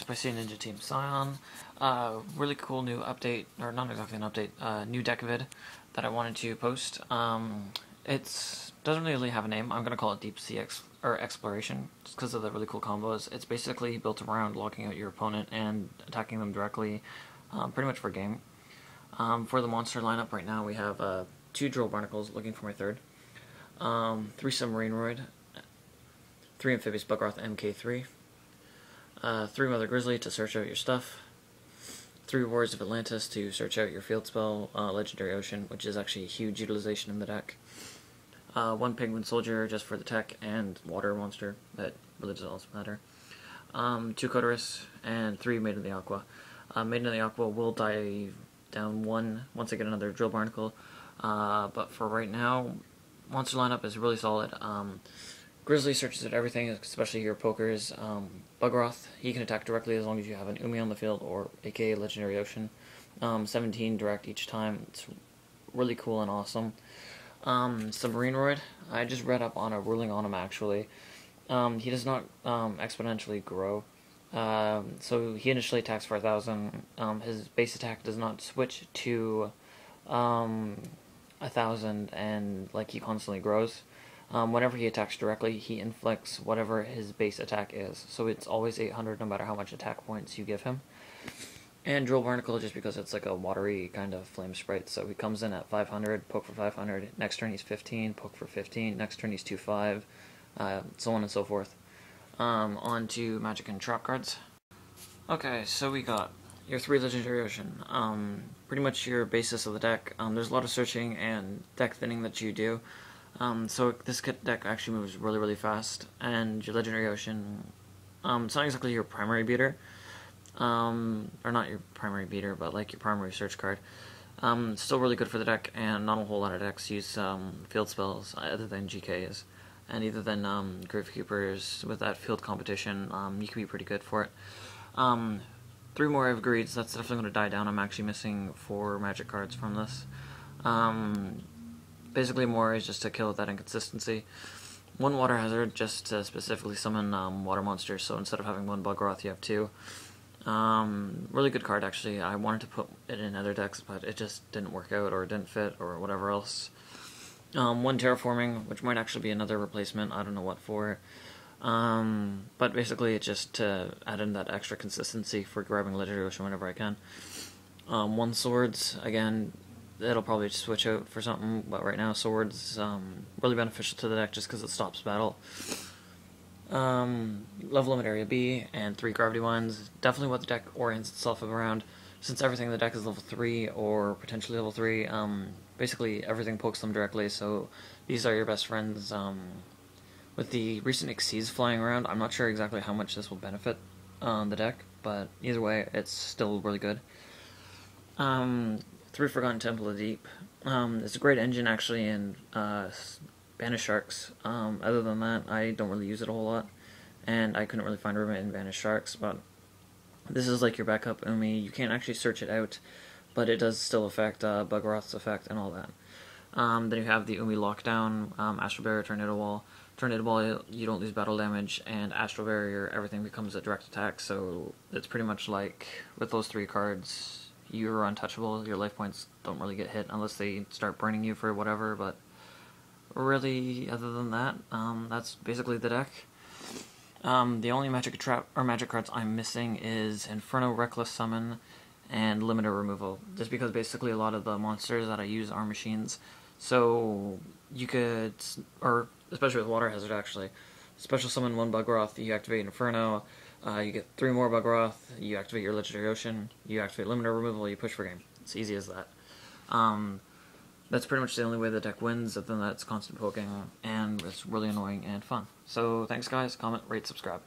Spicy Ninja Team Scion. Really cool new update, or not exactly an update, new deck vid that I wanted to post. It doesn't really have a name. I'm going to call it Deep Sea Exploration, just because of the really cool combos. It's basically built around locking out your opponent and attacking them directly, pretty much for game. For the monster lineup right now, we have 2 Drill Barnacles, looking for my third, 3 Submarine Roid, 3 Amphibious Bugroth MK3, 3 Mother Grizzly to search out your stuff, 3 Warriors of Atlantis to search out your field spell, Legendary Ocean, which is actually a huge utilization in the deck, 1 Penguin Soldier just for the tech, and Water Monster, that really doesn't also matter, 2 Cotorus, and 3 Maiden of the Aqua. Maiden of the Aqua will die down 1 once I get another Drill Barnacle, but for right now, monster lineup is really solid. Grizzly searches at everything, especially your pokers. Bugroth, he can attack directly as long as you have an Umi on the field, or aka Legendary Ocean. 17 direct each time. It's really cool and awesome. Submarine Roid, I just read up on a ruling on him actually. He does not exponentially grow. So he initially attacks for 1,000. His base attack does not switch to 1,000, and like he constantly grows. Whenever he attacks directly, he inflicts whatever his base attack is. So it's always 800 no matter how much attack points you give him. And Drill Barnacle, just because it's like a watery kind of flame sprite. So he comes in at 500, poke for 500. Next turn he's 15, poke for 15. Next turn he's 2-5, so on and so forth. On to Magic and Trap cards. Okay, so we got your 3 Legendary Ocean. Pretty much your basis of the deck. There's a lot of searching and deck thinning that you do. So this deck actually moves really, really fast, and your Legendary Ocean, it's not exactly your primary beater, or not your primary beater, but like your primary search card. It's still really good for the deck, and not a whole lot of decks use field spells other than GKs, and either than Gravekeepers with that field competition, you can be pretty good for it. 3 more Evergreeds, that's definitely going to die down. I'm actually missing 4 magic cards from this. Basically, more is just to kill that inconsistency. 1 Water Hazard, just to specifically summon water monsters, so instead of having 1 Bugroth, you have 2. Really good card, actually. I wanted to put it in other decks, but it just didn't work out, or it didn't fit, or whatever else. 1 Terraforming, which might actually be another replacement, I don't know what for. But basically, it's just to add in that extra consistency for grabbing Legendary Ocean whenever I can. 1 Swords, again, it'll probably switch out for something, but right now Swords really beneficial to the deck just because it stops battle. Level Limit Area B, and 3 Gravity Ones. Definitely what the deck orients itself around. Since everything in the deck is level 3 or potentially level 3, basically everything pokes them directly, so these are your best friends. With the recent Xyz flying around, I'm not sure exactly how much this will benefit the deck, but either way, it's still really good. 3 Forgotten Temple of the Deep. It's a great engine, actually, in Banished Sharks. Other than that, I don't really use it a whole lot, and I couldn't really find room in Banished Sharks, but this is like your backup Umi. You can't actually search it out, but it does still affect Bugroth's effect and all that. Then you have the Umi Lockdown, Astral Barrier, Tornado Wall. Tornado Wall, you don't lose battle damage, and Astral Barrier, everything becomes a direct attack, so it's pretty much like, with those 3 cards, you're untouchable. Your life points don't really get hit unless they start burning you for whatever, but really, other than that, that's basically the deck. The only magic cards I'm missing is Inferno, Reckless Summon, and Limiter Removal, just because basically a lot of the monsters that I use are machines, so you could, or especially with Water Hazard actually, special summon 1 Bugroth, you activate Inferno, you get 3 more Bugroth, you activate your Legendary Ocean, you activate Limiter Removal, you push for game. It's easy as that. That's pretty much the only way the deck wins, other than that it's constant poking, and it's really annoying and fun. So thanks guys, comment, rate, subscribe.